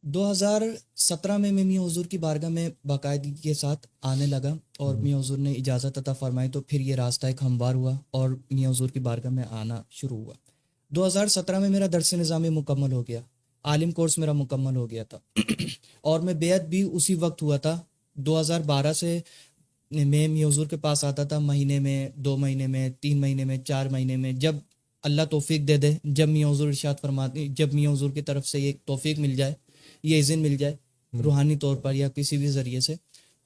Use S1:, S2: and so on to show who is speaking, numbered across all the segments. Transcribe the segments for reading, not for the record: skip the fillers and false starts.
S1: 2017 میں میاں حضور کی بارگاہ میں باقاعدگی کے ساتھ آنے لگا اور میاں حضور نے اجازت عطا فرمائی تو پھر یہ راستہ ایک ہموار ہوا اور میاں حضور کی بارگاہ میں آنا شروع ہوا. 2017 میں میرا درس نظامی مکمل ہو گیا, عالم کورس میرا مکمل ہو گیا تھا اور میں بیعت بھی اسی وقت ہوا تھا. 2012 سے میں میاں حضور کے پاس آتا تھا, مہینے میں, 2 مہینے میں, 3 مہینے میں, 4 مہینے میں, جب اللہ توفیق دے دے, جب میاں حضور ارشاد فرماتے, جب میاں حضور کی طرف سے یہ توفیق مل جائے, یہ اذن مل جائے روحانی طور پر یا کسی بھی ذریعے سے,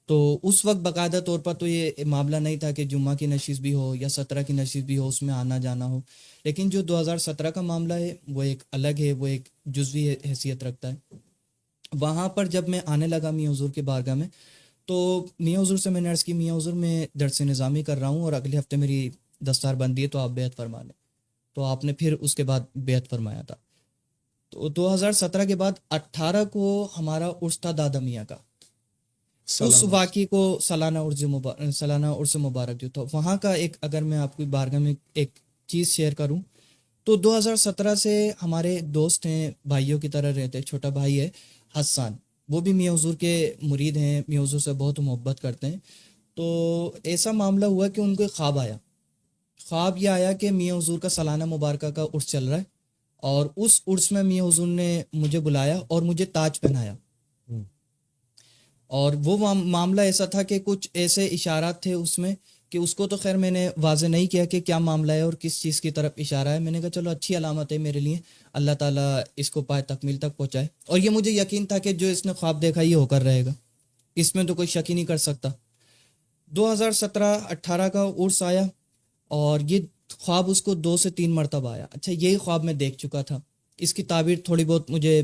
S1: تو اس وقت باقاعدہ طور پر تو یہ معاملہ نہیں تھا کہ جمعہ کی نشست بھی ہو یا 17 کی نشست بھی ہو, اس میں آنا جانا ہو. لیکن جو 2017 کا معاملہ ہے وہ ایک الگ ہے, وہ ایک جزوی حیثیت رکھتا ہے. وہاں پر جب میں آنے لگا میاں حضور کی بارگاہ میں, تو میاں حضور سے میں نے عرض کی, میاں حضور میں درس نظامی کر رہا ہوں اور اگلے ہفتے میری دستار بندی ہے, تو آپ بیعت فرما لیں. تو آپ نے پھر اس کے بعد بیعت فرمایا تھا. تو 2017 کے بعد 18 کو ہمارا عرس تھا دادا میاں کا. اس واقعے کو سالانہ عرس مبارک جو تھا وہاں کا ایک, اگر میں آپ کی بارگاہ میں ایک چیز شیئر کروں تو 2017 سے ہمارے دوست ہیں, بھائیوں کی طرح رہتے. چھوٹا بھائی ہے حسان, وہ بھی میاں حضور کے مرید ہیں, میاں حضور سے بہت محبت کرتے ہیں. تو ایسا معاملہ ہوا کہ ان کو ایک خواب آیا. خواب یہ آیا کہ میاں حضور کا سالانہ مبارکہ کا عرس چل رہا ہے اور اس عرس میں میاں حضور نے مجھے بلایا اور مجھے تاج پہنایا. اور وہ معاملہ ایسا تھا کہ کچھ ایسے اشارات تھے اس میں کہ اس کو تو خیر میں نے واضح نہیں کیا کہ کیا معاملہ ہے اور کس چیز کی طرف اشارہ ہے. میں نے کہا چلو اچھی علامت ہے میرے لیے, اللہ تعالیٰ اس کو پائے تکمیل تک پہنچائے. اور یہ مجھے یقین تھا کہ جو اس نے خواب دیکھا یہ ہو کر رہے گا, اس میں تو کوئی شک ہی نہیں کر سکتا. 2017-18 کا عرس آیا اور یہ خواب اس کو 2 سے 3 مرتبہ آیا. اچھا, یہی خواب میں دیکھ چکا تھا, اس کی تعبیر تھوڑی بہت مجھے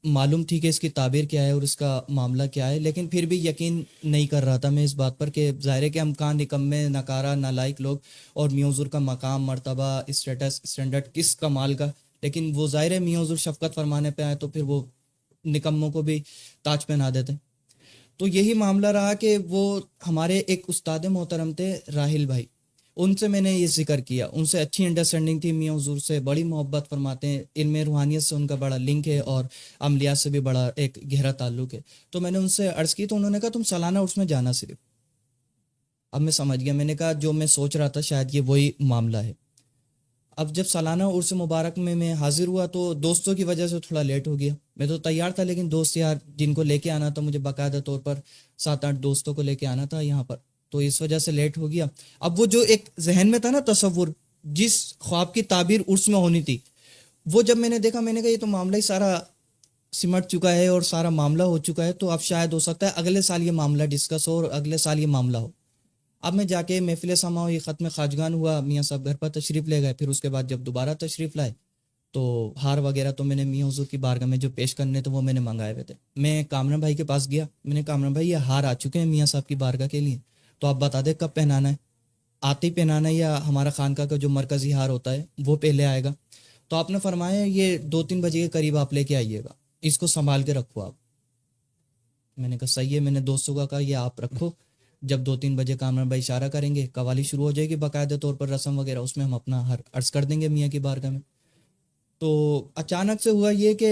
S1: معلوم تھی کہ اس کی تعبیر کیا ہے اور اس کا معاملہ کیا ہے, لیکن پھر بھی یقین نہیں کر رہا تھا میں اس بات پر کہ ظاہر ہے کہ ہم کہاں نکمے, نکارہ, نالائق لوگ, اور میاں حضور کا مقام, مرتبہ, اسٹینڈرڈ کس کمال کا, لیکن وہ ظاہر ہے میاں حضور شفقت فرمانے پہ آئے تو پھر وہ نکموں کو بھی تاج پہنا دیتے. تو یہی معاملہ رہا کہ وہ ہمارے ایک استاد محترم تھے راہل بھائی, ان سے میں نے یہ ذکر کیا, ان سے اچھی انڈرسٹینڈنگ تھی, میاں حضور سے بڑی محبت فرماتے ہیں, علم روحانیت سے ان کا بڑا لنک ہے اور عملیات سے بھی بڑا ایک گہرا تعلق ہے. تو میں نے ان سے عرض کی تو انہوں نے کہا تم سالانہ عرس میں جانا صرف. اب میں سمجھ گیا, میں نے کہا جو میں سوچ رہا تھا شاید یہ وہی معاملہ ہے. اب جب سالانہ عرس مبارک میں حاضر ہوا تو دوستوں کی وجہ سے تھوڑا لیٹ ہو گیا. میں تو تیار تھا لیکن دوست یار جن کو لے کے آنا تھا, مجھے باقاعدہ طور پر 7-8 دوستوں کو لے کے آنا تھا یہاں پر, تو اس وجہ سے لیٹ ہو گیا. اب وہ جو ایک ذہن میں تھا نا تصور, جس خواب کی تعبیر عرس میں ہونی تھی, وہ جب میں نے دیکھا میں نے کہا یہ تو معاملہ ہی سارا سمٹ چکا ہے اور سارا معاملہ ہو چکا ہے, تو اب شاید ہو سکتا ہے اگلے سال یہ معاملہ ڈسکس ہو اور اگلے سال یہ معاملہ ہو. اب میں جا کے محفل سما ہوئی, ختم خواجگان ہوا, میاں صاحب گھر پر تشریف لے گئے. پھر اس کے بعد جب دوبارہ تشریف لائے تو ہار وغیرہ تو میں نے میاں حضور کی بارگاہ میں جو پیش کرنے تھے وہ میں نے منگائے ہوئے تھے. میں کامران بھائی کے پاس گیا, میں نے کامران بھائی یہ ہار آ چکے ہیں میاں صاحب کی بارگاہ کے لیے, تو آپ بتا دیں کب پہنانا ہے, آتے ہی پہنانا ہے یا ہمارا خانقاہ کا جو مرکزی ہار ہوتا ہے وہ پہلے آئے گا. تو آپ نے فرمایا یہ 2-3 بجے کے قریب آپ لے کے آئیے گا, اس کو سنبھال کے رکھو آپ. میں نے کہا صحیح ہے. میں نے دوستوں کا کہا یہ آپ رکھو, جب 2-3 بجے کامران بھائی اشارہ کریں گے قوالی شروع ہو جائے گی باقاعدہ طور پر رسم وغیرہ, اس میں ہم اپنا ہر عرض کر دیں گے میاں کی بارگاہ میں. تو اچانک سے ہوا یہ کہ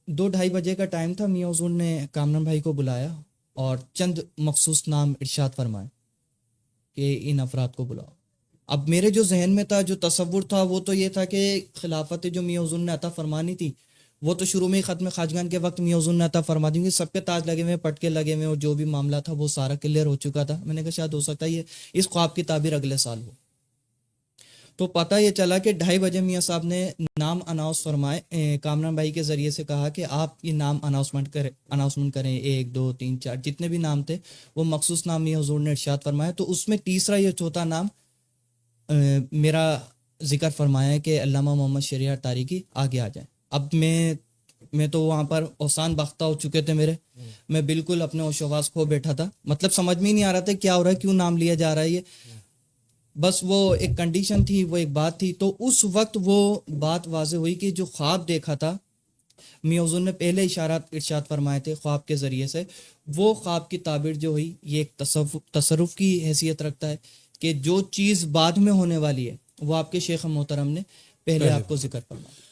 S1: 2-2:30 بجے کا ٹائم تھا, میاں حضور نے کامران بھائی کو بلایا اور چند مخصوص نام ارشاد فرمائے کہ ان افراد کو بلاؤ. اب میرے جو ذہن میں تھا, جو تصور تھا, وہ تو یہ تھا کہ خلافت جو میاں حضور نے عطا فرمانی تھی وہ تو شروع میں ہی ختم خواجگان کے وقت میاں حضور نے عطا فرما دی, سب کے تاج لگے ہوئے, پٹکے لگے ہوئے, اور جو بھی معاملہ تھا وہ سارا کلیئر ہو چکا تھا. میں نے کہا شاید ہو سکتا ہے یہ اس خواب کی تعبیر اگلے سال ہو. تو پتہ یہ چلا کہ 2:30 بجے میاں صاحب نے نام اناؤنس فرمائے, کامران بھائی کے ذریعے سے کہا کہ آپ یہ نام اناؤنسمنٹ کریں, 1 2 3 4 جتنے بھی نام تھے وہ مخصوص نام میاں حضور نے ارشاد فرمایا. تو اس میں تیسرا یا چوتھا نام میرا ذکر فرمایا ہے کہ علامہ محمد شریعہ تاریخی آگے آ جائیں. اب میں تو وہاں پر اوسان باختہ ہو چکے تھے میرے, میں بالکل اپنے ہوش و حواس کھو بیٹھا تھا, مطلب سمجھ میں ہی نہیں آ رہا تھا کیا ہو رہا ہے, کیوں نام لیا جا رہا ہے. یہ بس وہ ایک کنڈیشن تھی, وہ ایک بات تھی. تو اس وقت وہ بات واضح ہوئی کہ جو خواب دیکھا تھا میاں حضور نے پہلے اشارات ارشاد فرمائے تھے خواب کے ذریعے سے, وہ خواب کی تعبیر جو ہوئی یہ ایک تصرف کی حیثیت رکھتا ہے کہ جو چیز بعد میں ہونے والی ہے وہ آپ کے شیخ محترم نے پہلے آپ کو ذکر فرمایا.